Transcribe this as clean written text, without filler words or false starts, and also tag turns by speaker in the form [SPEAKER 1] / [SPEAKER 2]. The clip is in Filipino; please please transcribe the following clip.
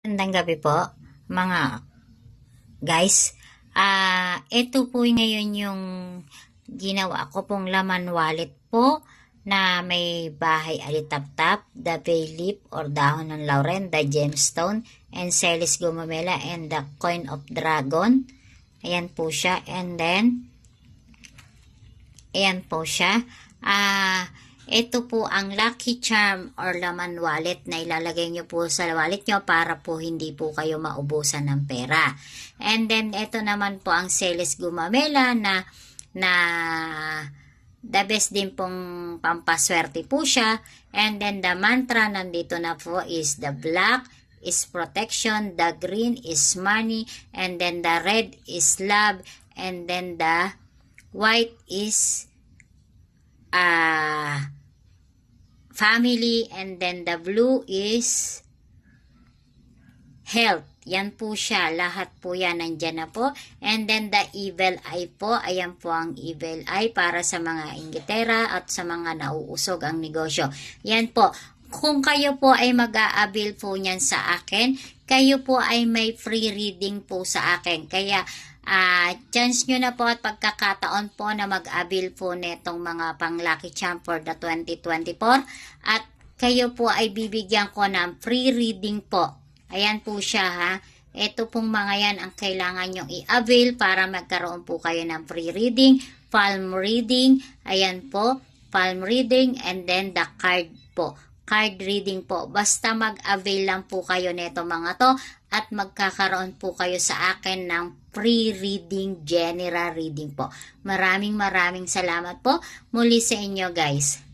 [SPEAKER 1] Magandang gabi po, mga guys. Ito po ngayon yung ginawa ko pong laman wallet po na may bahay alitaptap, the bay leaf or dahon ng laurel, the gemstone, and Celis gumamela, and the coin of dragon. Ayan po siya. And then, ayan po siya. Ito po ang lucky charm or laman wallet na ilalagay nyo po sa wallet nyo para po hindi po kayo maubusan ng pera. And then, ito naman po ang Celis gumamela na the best din pong pampaswerte po siya. And then, the mantra nandito na po is the black is protection, the green is money, and then the red is love, and then the white is family, and then the blue is health. Yan po siya. Lahat po yan nandyan na po. And then the evil eye po. Ayan po ang evil eye para sa mga inggitera at sa mga nauusog ang negosyo. Yan po. Kung kayo po ay mag-a-avail po niyan sa akin, kayo po ay may free reading po sa akin. Kaya, chance nyo na po at pagkakataon po na mag-avail po netong mga pang Lucky Charm for the 2024. At kayo po ay bibigyan ko ng free reading po. Ayan po siya ha. Ito pong mga yan ang kailangan nyong i-avail para magkaroon po kayo ng free reading, palm reading, ayan po, palm reading, and then the card po. Card reading po. Basta mag-avail lang po kayo neto mga to at magkakaroon po kayo sa akin ng free reading, general reading po. Maraming salamat po muli sa inyo guys.